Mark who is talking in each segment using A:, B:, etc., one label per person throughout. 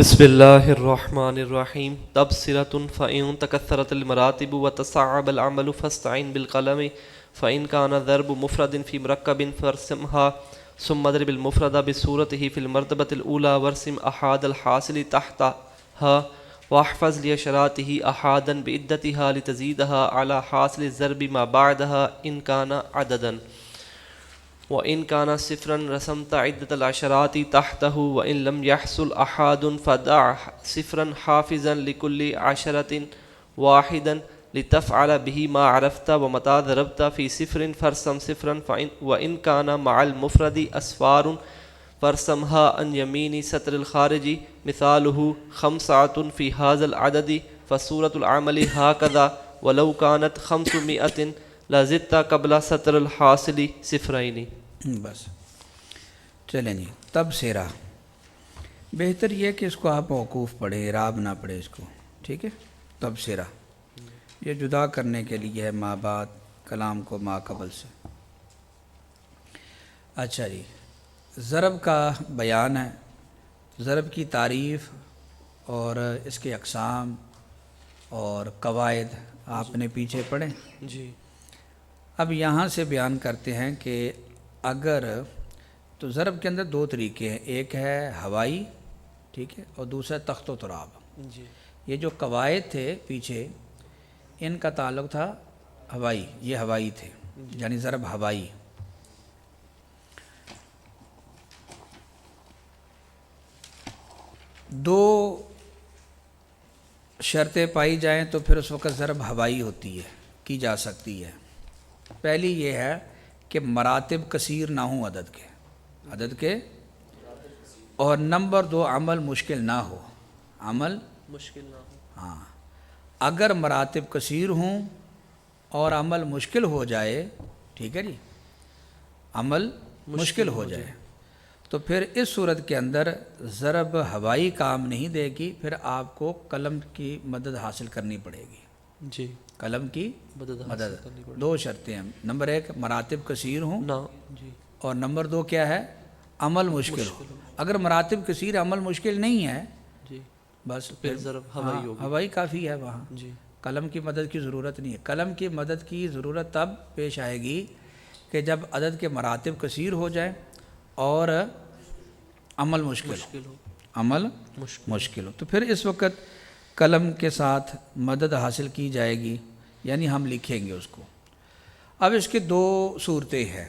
A: بسم اللہ الرحمن الرحیم تبصرۃ فإن تکثرت المراتب وتصعب العمل فاستعن بالقلم فإن كان ضرب مفرد في مركب فارسمها ثم اضرب المفرد بصورته في المرتبة الأولى وارسم أحاد الحاصل تحتها واحفظ لإشاراته أحادا بعدتها لتزيدها على حاصل الضرب ما بعدها إن كان عددا وإن كان صفرا رسمت عدة العشرات تحته وإن لم يحصل أحد فدع صفرا حافظا لكل عشرة واحدا لتفعل به ما عرفت ومتى ضربت في صفر فارسم صفرا وإن كان مع المفرد أصفار فارسمها عن يمين ستر الخارج مثاله 5 في هذا العدد فصورة العمل هكذا ولو كانت 500 لزدت قبل ستر الحاصل صفرين.
B: بس چلیں جی. تبصرہ بہتر یہ کہ اس کو آپ موقوف پڑھیں، اعراب نہ پڑھیں اس کو، ٹھیک ہے. تبصرہ یہ جدا کرنے کے لیے ہے ما بعد کلام کو ما قبل سے. اچھا جی، ضرب کا بیان ہے، ضرب کی تعریف اور اس کے اقسام اور قواعد آپ نے پیچھے پڑھیں
A: جی.
B: اب یہاں سے بیان کرتے ہیں کہ اگر تو ضرب کے اندر 2 طریقے ہیں، ایک ہے ہوائی، ٹھیک ہے، اور دوسرا تخت و تراب.
A: جی.
B: یہ جو قواعد تھے پیچھے ان کا تعلق تھا ہوائی، یہ ہوائی تھے، یعنی ضرب ہوائی. دو شرطیں پائی جائیں تو پھر اس وقت ضرب ہوائی ہوتی ہے، کی جا سکتی ہے. پہلی یہ ہے کہ مراتب کثیر نہ ہوں عدد کے، اور نمبر 2 عمل مشکل نہ ہو. عمل
A: مشکل نہ ہو.
B: ہاں، اگر مراتب کثیر ہوں اور عمل مشکل ہو جائے، ٹھیک ہے جی، عمل مشکل ہو جائے تو پھر اس صورت کے اندر ضرب ہوائی کام نہیں دے گی، پھر آپ کو قلم کی مدد حاصل کرنی پڑے گی.
A: جی.
B: قلم کی مدد. 2 شرطیں ہیں، نمبر 1 مراتب کثیر ہوں
A: نہ. جی.
B: اور نمبر 2 کیا ہے؟ عمل مشکل ہو. اگر مراتب کثیر عمل مشکل نہیں ہے،
A: جی،
B: بس
A: پھر ضرب ہوائی ہوگی.
B: ہوائی کافی ہے وہاں.
A: جی.
B: قلم کی مدد کی ضرورت نہیں ہے. قلم کی مدد کی ضرورت تب پیش آئے گی کہ جب عدد کے مراتب کثیر ہو جائیں اور عمل مشکل ہو. عمل مشکل ہو تو پھر اس وقت قلم کے ساتھ مدد حاصل کی جائے گی، یعنی ہم لکھیں گے اس کو. اب اس کے 2 صورتیں ہیں،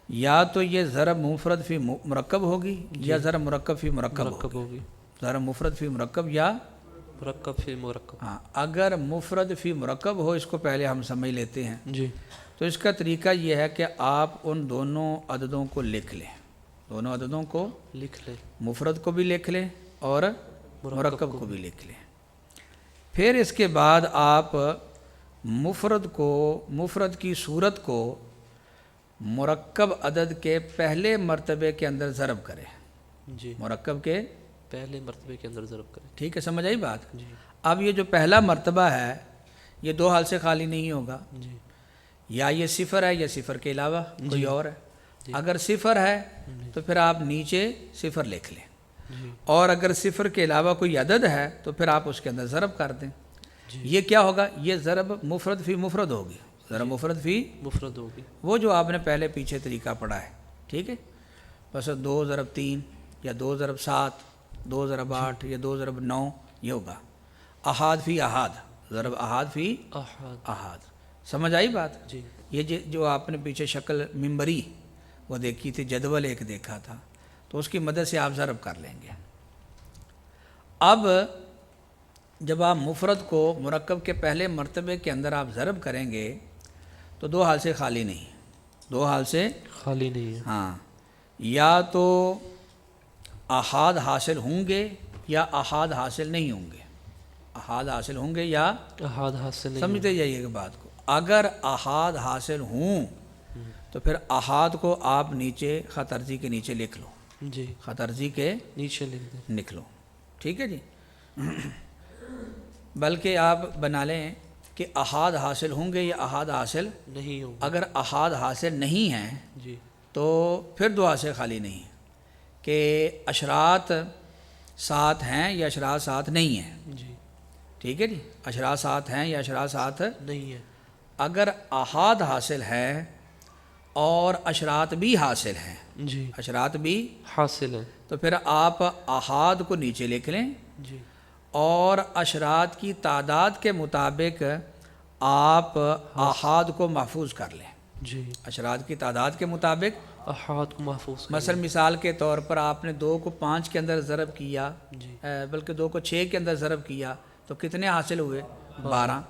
B: یا تو یہ ضرب مفرد فی مرکب ہوگی یا ضرب مرکب فی مرکب ہوگی. ضرب مفرد فی مرکب یا
A: مرکب فی مرکب.
B: ہاں، اگر مفرد فی مرکب ہو، اس کو پہلے ہم سمجھ لیتے ہیں.
A: جی.
B: تو اس کا طریقہ یہ ہے کہ آپ ان دونوں عددوں کو لکھ لیں، دونوں عددوں کو
A: لکھ لیں،
B: مفرد کو بھی لکھ لیں اور مرکب کو بھی لکھ لیں. پھر اس کے بعد آپ مفرد کی صورت کو مرکب عدد کے پہلے مرتبے کے اندر ضرب کریں.
A: جی.
B: مرکب کے
A: پہلے مرتبے کے اندر ضرب کریں.
B: ٹھیک ہے، سمجھ آئی بات؟
A: جی.
B: اب یہ جو پہلا مرتبہ ہے یہ 2 حال سے خالی نہیں ہوگا.
A: جی.
B: یا یہ صفر ہے یا صفر کے علاوہ کوئی اور ہے.
A: جی.
B: اگر صفر ہے تو پھر آپ نیچے صفر لکھ لیں.
A: جی.
B: اور اگر صفر کے علاوہ کوئی عدد ہے تو پھر آپ اس کے اندر ضرب کر دیں.
A: جی.
B: یہ کیا ہوگا؟ یہ ضرب مفرد فی مفرد ہوگی. ضرب مفرد فی
A: مفرد ہوگی،
B: وہ جو آپ نے پہلے پیچھے طریقہ پڑھا ہے، ٹھیک ہے. بس 2 ضرب 3 یا 2 ضرب 7، 2 ضرب 8 یا 2 ضرب 9 یہ ہوگا. احاد فی احاد، ضرب احاد فی احاد. سمجھ آئی بات؟
A: جی.
B: یہ جو آپ نے پیچھے شکل ممبری وہ دیکھی تھی، جدول ایک دیکھا تھا، تو اس کی مدد سے آپ ضرب کر لیں گے. اب جب آپ مفرد کو مرکب کے پہلے مرتبے کے اندر آپ ضرب کریں گے تو 2 حال سے خالی نہیں، 2 حال سے
A: خالی نہیں ہے.
B: ہاں، یا تو احاد حاصل ہوں گے یا احاد حاصل نہیں ہوں گے. احاد حاصل ہوں گے یا
A: احاد حاصل نہیں.
B: سمجھتے جائیے گا بات کو. اگر احاد حاصل ہوں تو پھر احاد کو آپ نیچے خط عرضی کے نیچے لکھ لو.
A: جی.
B: خط عرضی کے
A: نیچے لکھ دیں.
B: لکھ لو، ٹھیک ہے جی. بلکہ آپ بنا لیں کہ احاد حاصل ہوں گے یا احاد حاصل
A: نہیں ہوں.
B: اگر احاد حاصل نہیں ہیں
A: جی.
B: تو پھر 2 حال سے خالی نہیں کہ اشرات ساتھ ہیں یا اشراط ساتھ نہیں ہیں.
A: جی
B: ٹھیک ہے جی، اشراط ساتھ ہیں یا اشراط ساتھ
A: نہیں ہے.
B: اگر احاد حاصل ہے اور اشراط بھی حاصل ہیں،
A: جی
B: اشراط بھی،
A: حاصل ہے.
B: تو پھر آپ احاد کو نیچے لکھ لیں
A: جی
B: اور اشراط کی تعداد کے مطابق آپ احاد کو محفوظ کر لیں.
A: جی
B: اشراط کی تعداد کے مطابق
A: احاد کو محفوظ کر
B: مثلا مثال کے طور پر آپ نے 2 کو 5 کے اندر ضرب کیا،
A: جی
B: بلکہ 2 کو 6 کے اندر ضرب کیا تو کتنے حاصل ہوئے؟ 12.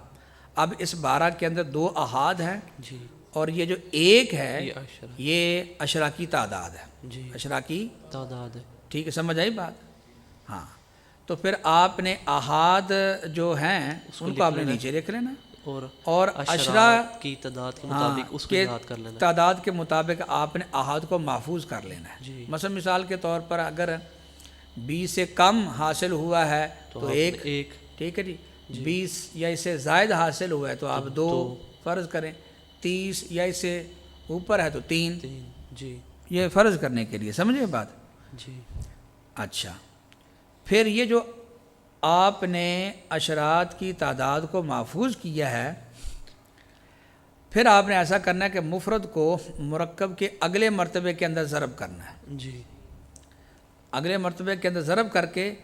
B: اب اس 12 کے اندر 2 احاد ہیں
A: جی
B: اور یہ جو 1 ہے
A: یہ عشرہ.
B: یہ اشرا کی تعداد ہے.
A: جی
B: اشرا کی
A: تعداد ہے.
B: ٹھیک ہے، سمجھ آئی بات؟ ہاں، تو پھر آپ نے احاد جو ہیں ان کو آپ نے نیچے لکھ لینا اور اشرا
A: کی تعداد کے
B: ہاں
A: مطابق اس کو
B: کے
A: یاد کر لینا.
B: تعداد کے مطابق آپ نے احاد کو محفوظ کر لینا ہے.
A: جی
B: مثلا مثال کے طور پر اگر 20 سے کم حاصل ہوا ہے تو
A: ایک
B: 1. ٹھیک ہے جی. 20 یا اس سے زائد حاصل ہوا ہے تو آپ 2 فرض کریں. 30 یا اس سے اوپر ہے تو 3.
A: جی
B: یہ فرض کرنے کے لیے، سمجھے بات؟
A: جی
B: اچھا، پھر یہ جو آپ نے اشراط کی تعداد کو محفوظ کیا ہے، پھر آپ نے ایسا کرنا ہے کہ مفرد کو مرکب کے اگلے مرتبے کے اندر ضرب کرنا ہے.
A: جی
B: اگلے مرتبے کے اندر ضرب کر کے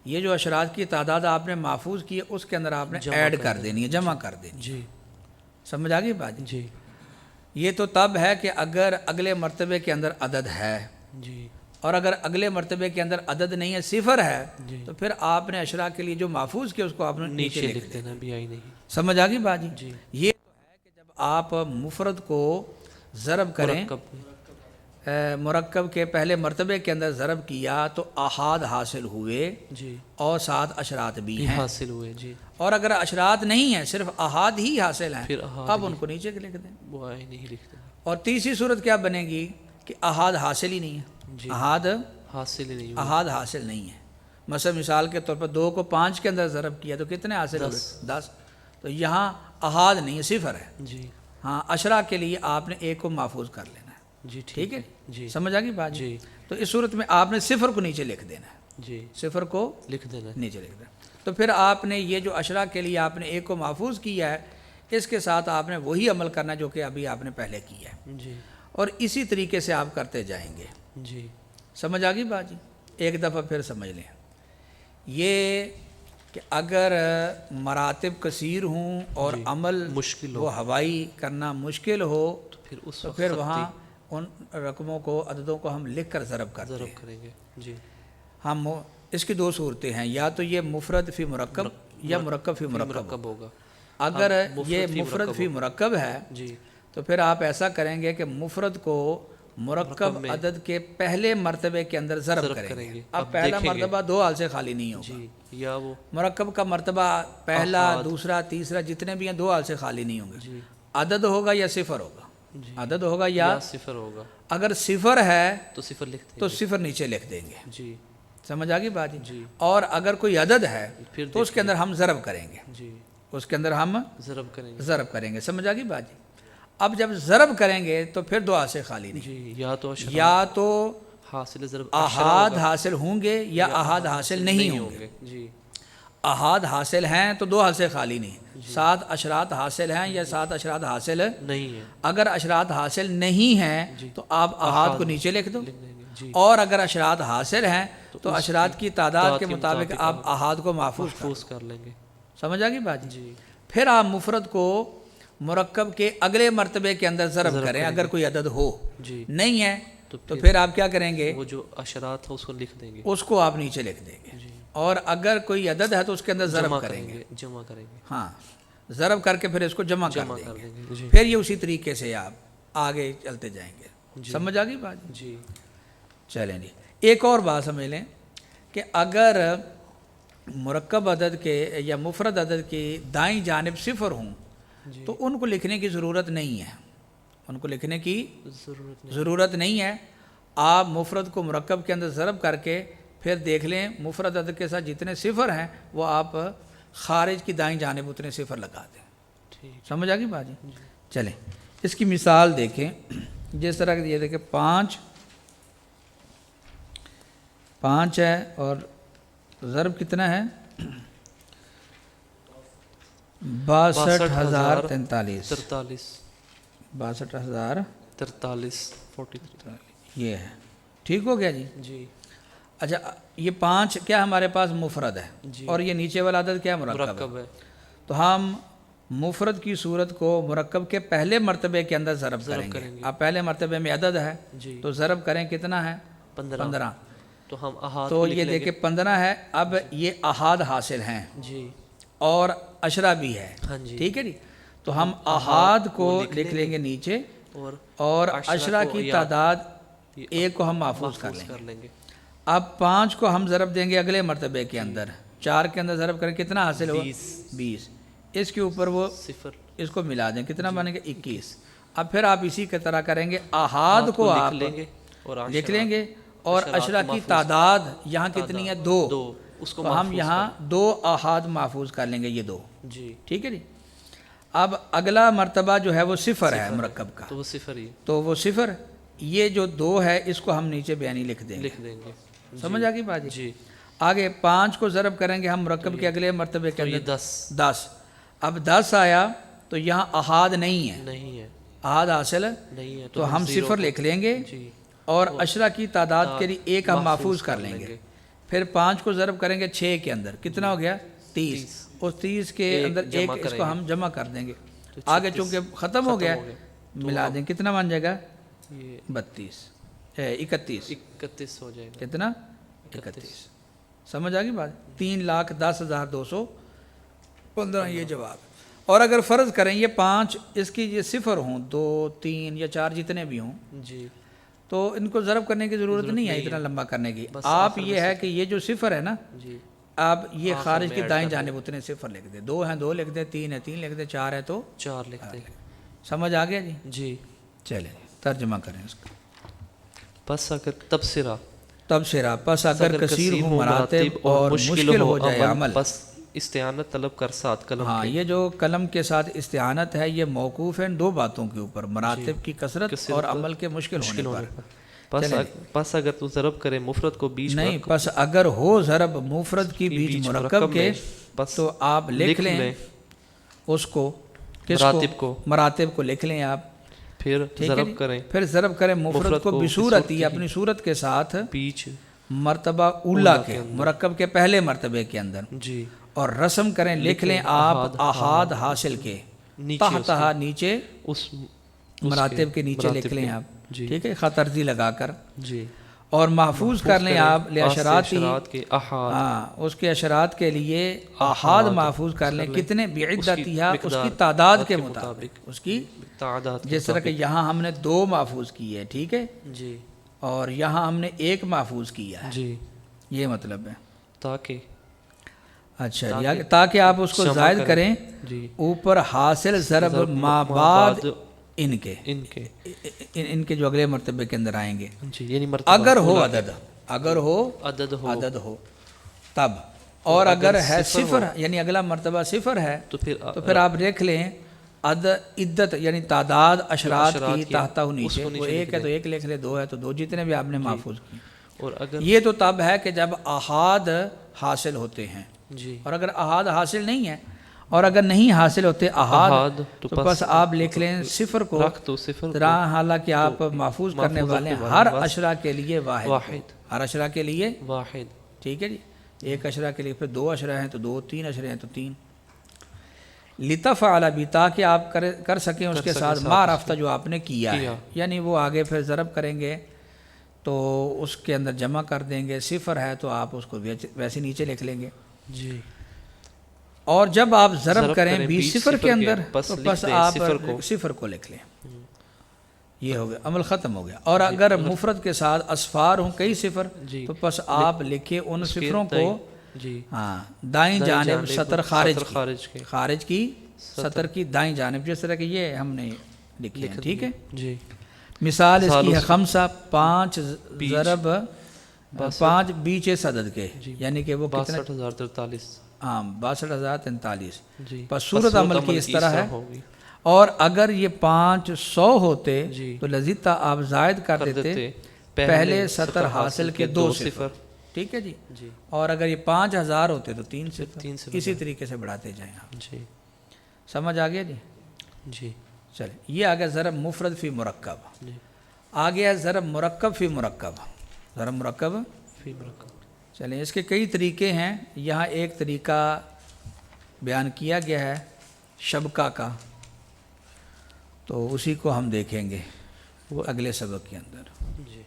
B: یہ جو اشراط کی تعداد آپ نے محفوظ کی ہے اس کے اندر آپ نے ایڈ کر دینی ہے، جمع کر دینی ہے.
A: جی
B: سمجھ آ گئی بات؟
A: جی
B: یہ تو تب ہے کہ اگر اگلے مرتبے کے اندر عدد ہے،
A: جی
B: اور اگر اگلے مرتبے کے اندر عدد نہیں ہے، صفر ہے،
A: جی
B: تو پھر آپ نے اشراء کے لیے جو محفوظ کیا اس کو آپ نے نیچے لکھ
A: دینا بھی آئی نہیں.
B: سمجھ آ گئی بات جی؟
A: جی
B: یہ تو ہے کہ جب آپ مفرد کو ضرب کریں، مرکب کے پہلے مرتبے کے اندر ضرب کیا تو احاد حاصل ہوئے
A: جی
B: اور 7 اشراط بھی ہیں
A: حاصل ہوئے. جی
B: اور اگر اشراط نہیں ہیں، صرف احاد ہی حاصل ہیں،
A: پھر احاد
B: اب ان کو نیچے لکھ دیں.
A: وہ آئی نہیں لکھ دینا.
B: اور تیسری صورت کیا بنے گی کہ احاد حاصل ہی نہیں ہے.
A: جی
B: احاد
A: حاصل ہی نہیں ہوئی.
B: احاد حاصل نہیں ہے. مثلا مثال کے طور پر 2 کو 5 کے اندر ضرب کیا تو کتنے حاصل ہوئے؟ 10. تو یہاں احاد نہیں ہے، صفر ہے.
A: جی
B: ہاں، اشرا کے لیے آپ نے 1 کو محفوظ کر لینا ہے.
A: جی
B: ٹھیک ہے
A: جی
B: سمجھ آ گئی بات
A: جی.
B: تو اس صورت میں آپ نے صفر کو نیچے لکھ دینا ہے.
A: جی
B: صفر کو
A: لکھ دینا.
B: نیچے لکھ دینا. تو پھر آپ نے یہ جو اشرا کے لیے آپ نے 1 کو محفوظ کیا ہے، اس کے ساتھ آپ نے وہی عمل کرنا جو کہ ابھی آپ نے پہلے کیا ہے.
A: جی
B: اور اسی طریقے سے آپ کرتے جائیں گے.
A: جی
B: سمجھ آ گئی بات جی؟ ایک دفعہ پھر سمجھ لیں یہ کہ اگر مراتب کثیر ہوں اور عمل
A: مشکل ہو،
B: وہ ہوائی کرنا مشکل ہو
A: پھر اس
B: تو
A: وقت
B: پھر وہاں ان رقموں کو، عددوں کو ہم لکھ کر ضرب کرتے ہیں.
A: ضرب کریں گے. جی
B: ہم اس کی 2 صورتیں ہیں، یا تو یہ مفرد فی مرکب یا مرکب فی مرکب
A: ہوگا.
B: اگر یہ مفرد فی مرکب ہے
A: جی
B: تو پھر آپ ایسا کریں گے کہ مفرد کو مرکب عدد کے پہلے مرتبے کے اندر ضرب کریں گے. اب پہلا مرتبہ 2 حال سے خالی نہیں ہوگا.
A: جی یا وہ
B: مرکب کا مرتبہ پہلا، دوسرا، تیسرا جتنے بھی ہیں 2 حال سے خالی نہیں ہوں گے.
A: جی
B: عدد ہوگا یا صفر ہوگا؟ عدد ہوگا یا
A: صفر ہوگا.
B: اگر صفر ہے
A: تو صفر لکھ دیں
B: تو صفر نیچے لکھ دیں گے.
A: جی
B: سمجھ آ گئی بات
A: جی.
B: اور اگر کوئی عدد ہے
A: پھر
B: تو اس کے اندر ہم ضرب کریں گے.
A: جی
B: اس کے اندر ہم
A: ضرب کریں گے.
B: ضرب کریں گے. سمجھ آ گئی بات جی؟ اب جب ضرب کریں گے تو پھر 2 حال سے خالی نہیں.
A: جی یا تو حاصل ضرب
B: احاد حاصل ہوں گے یا احاد حاصل نہیں ہوں گے.
A: جی
B: احاد حاصل ہیں تو 2 حال سے خالی نہیں. 7 اشراط حاصل ہیں یا 7 اشراط حاصل
A: نہیں ہے.
B: اگر اشراط حاصل نہیں ہیں تو آپ احاد کو نیچے لکھ دو.
A: جی
B: اور اگر اشراط حاصل ہیں تو اشراط کی تعداد کے مطابق آپ احاد کو محفوظ
A: کر لیں گے.
B: سمجھ آ گئی بات
A: جی.
B: پھر آپ مفرد کو مرکب کے اگلے مرتبے کے اندر ضرب کریں اگر کوئی عدد ہو.
A: جی
B: نہیں ہے تو پھر آپ کیا کریں گے؟
A: وہ جو اشراط ہے اس کو لکھ دیں گے.
B: اس کو آپ نیچے لکھ دیں گے. اور اگر کوئی عدد ہے تو اس کے اندر ضرب کریں گے.
A: جمع کریں گے.
B: ہاں، ضرب کر کے پھر اس کو جمع کر دیں گے.
A: جی.
B: پھر یہ اسی طریقے سے آپ آگے چلتے جائیں گے. سمجھ آ گئی بات
A: جی؟
B: چلیں جی. ایک اور بات سمجھ لیں کہ اگر مرکب عدد کے یا مفرد عدد کی دائیں جانب صفر ہوں تو ان کو لکھنے کی ضرورت نہیں ہے. ان کو لکھنے کی ضرورت نہیں ہے. آپ مفرد کو مرکب کے اندر ضرب کر کے پھر دیکھ لیں مفرد عدد کے ساتھ جتنے صفر ہیں وہ آپ خارج کی دائیں جانب اتنے صفر لگا دیں. سمجھ آ گئی بات جی؟ چلیں اس کی مثال دیکھیں. جس طرح یہ دیکھیں 5 ہے اور تو ضرب کتنا ہے 62,043
A: 62,043 43
B: یہ ہے. ٹھیک ہو گیا جی.
A: جی.
B: اچھا یہ 5 کیا ہمارے پاس مفرد ہے
A: جی.
B: اور یہ نیچے والا عدد کیا مرکب ہے. تو ہم مفرد کی صورت کو مرکب کے پہلے مرتبے کے اندر ضرب کریں گے. اب پہلے مرتبے میں عدد ہے
A: جی.
B: تو ضرب کریں کتنا ہے 15.
A: تو ہم احاد
B: تو یہ دیکھیں 15 ہے. اب یہ احاد حاصل ہیں
A: جی
B: اور عشرہ بھی ہے.
A: ہاں جی.
B: ٹھیک ہے جی. تو ہم احاد کو لکھ لیں گے نیچے اور عشرہ کی تعداد ایک کو ہم محفوظ کر لیں گے. اب 5 کو ہم ضرب دیں گے اگلے مرتبے کے اندر. 4 کے اندر ضرب کریں کتنا حاصل ہوا 20. اس کے اوپر وہ اس کو ملا دیں کتنا بنے گا 21. اب پھر آپ اسی کی طرح کریں گے احاد کو آپ لکھ لیں گے اور عشرہ کی تعداد یہاں کتنی ہے 2. تو ہم یہاں 2 احاد محفوظ کر لیں گے یہ 2.
A: جی.
B: ٹھیک ہے جی. اب اگلا مرتبہ جو ہے وہ صفر ہے مرکب کا.
A: تو وہ صفر ہی.
B: تو وہ صفر یہ جو 2 ہے اس کو ہم نیچے بیانی لکھ دیں گے. سمجھ آ گئی بات جی. آگے 5 کو ضرب کریں گے ہم مرکب کے اگلے مرتبے کے اندر 10. اب 10 آیا تو یہاں احاد نہیں ہے احاد حاصل نہیں ہے تو ہم صفر لکھ لیں گے اور عشرہ کی تعداد کے لیے ایک ہم محفوظ کر لیں گے. پھر 5 کو ضرب کریں گے 6 کے اندر کتنا ہو گیا 30. اس 30 کے اندر ایک اس کو ہم جمع کر دیں گے. آگے چونکہ ختم ہو گیا ملا دیں کتنا بن جائے گا 31
A: ہو جائے گا.
B: کتنا 31. سمجھ آ گئی بات. 3,10,215 یہ جواب. اور اگر فرض کریں یہ 5 اس کی یہ صفر ہوں 2 3 یا 4 جتنے بھی ہوں
A: جی
B: تو ان کو ضرب کرنے کی ضرورت نہیں ہے اتنا لمبا کرنے کی. آپ یہ ہے کہ یہ جو صفر ہے نا آپ یہ خارج کی دائیں جانب اتنے صفر لکھ دیں. 2 ہیں 2 لکھ دیں 3 ہے 3 لکھ دیں 4 ہے تو
A: 4 لکھ دیں.
B: سمجھ آ گیا
A: جی.
B: چلیں ترجمہ کریں اس کا.
A: پس اگر تبصرہ
B: پس اگر کثیر ہوں مراتب اور مشکل ہو جائے عمل
A: پس استعانت طلب کر ساتھ قلم.
B: ہاں یہ جو قلم کے ساتھ استعانت ہے یہ موقوف ہے 2 باتوں کے اوپر مراتب کی کثرت اور عمل کے مشکل ہونے پر.
A: پس اگر تو ضرب کرے مفرد کو بیچ
B: نہیں پس اگر ہو ضرب مفرد کی بیچ مرکب کے تو آپ لکھ لیں اس کو مراتب کو لکھ لیں آپ.
A: پھر
B: ضرب کریں مفرد کو بصورتی اپنی صورت کے ساتھ بیچ مرتبہ اولا کے مرکب کے پہلے مرتبے کے اندر جی. اور رسم کریں لکھ لیں آپ احاد حاصل کے تحتہا نیچے اس مراتب کے نیچے لکھ لیں آپ. ٹھیک ہے خط ارضی لگا کر جی. اور محفوظ کر لیں آپ لاشراتی اس کے اشرات کے لیے احاد محفوظ کر لیں کتنے بعدتہا اس کی تعداد کے مطابق اس کی تعداد. جس طرح کہ یہاں ہم نے 2 محفوظ کی ہے ٹھیک ہے جی اور یہاں ہم نے 1 محفوظ کیا ہے جی. یہ مطلب ہے تاکہ اچھا تاکہ آپ اس کو زائد کریں اوپر حاصل ضرب ما بعد ان کے جو اگلے مرتبے کے اندر آئیں گے اگر ہو عدد ہو تب. اور اگر ہے صفر یعنی اگلا مرتبہ صفر ہے تو پھر آپ دیکھ لیں عدت یعنی تعداد اشرات کی تحتہ نیچے. وہ 1 ہے تو 1 لکھ لیں 2 ہے تو 2 جتنے بھی آپ نے محفوظ کی. اور اگر یہ تو تب ہے کہ جب احاد حاصل ہوتے ہیں جی. اور اگر احاد حاصل نہیں ہے اور اگر نہیں حاصل ہوتے احاد تو بس آپ لکھ لیں صفر کو حالانکہ آپ محفوظ کرنے والے ہیں ہر اشرہ کے لیے واحد ہر اشرہ کے لیے واحد. ٹھیک ہے جی. 1 اشرہ کے لیے پھر 2 اشرہ ہیں تو 2 3 اشرے ہیں تو 3 لتفعل بھی تاکہ آپ کر سکیں اس کے ساتھ ما رفتہ جو آپ نے کیا ہے یعنی وہ آگے پھر ضرب کریں گے تو اس کے اندر جمع کر دیں گے. صفر ہے تو آپ اس کو ویسے نیچے لکھ لیں گے جی. اور جب آپ ضرب کریں 20 صفر کے اندر تو بس آپ صفر کو لکھ لیں. یہ ہو گیا عمل ختم ہو گیا. اور اگر مفرد کے ساتھ اصفار ہوں کئی صفر تو بس آپ لکھیں ان صفروں کو ہاں دائیں جانب سطر خارج کی سطر کی دائیں جانب جس طرح کہ یہ ہم نے لکھی ہے. ٹھیک ہے جی. مثال اس کی ہے 5 ضرب 5 بیچ عدد کے یعنی کہ وہ 62,043 ہاں 62,043 بس صورت عمل کی اس طرح ہے. اور اگر یہ 500 ہوتے تو لذیذ آپ زائد کر دیتے پہلے سطر حاصل کے 2 صفر. ٹھیک ہے جی.
A: جی
B: اور اگر یہ 5000 ہوتے تو 3 صفر.
A: 3 صفر
B: اسی طریقے سے بڑھاتے جائیں آپ.
A: جی
B: سمجھ آ گیا جی.
A: جی
B: چلے یہ آ گیا ضرب مفرد فی مرکب.
A: جی
B: آ گیا ضرب مرکب فی مرکب. ضرب مرکب.
A: فی مرکب.
B: چلیں اس کے کئی طریقے ہیں. یہاں ایک طریقہ بیان کیا گیا ہے شبکہ کا، تو اسی کو ہم دیکھیں گے اگلے سبق کے اندر.
A: جی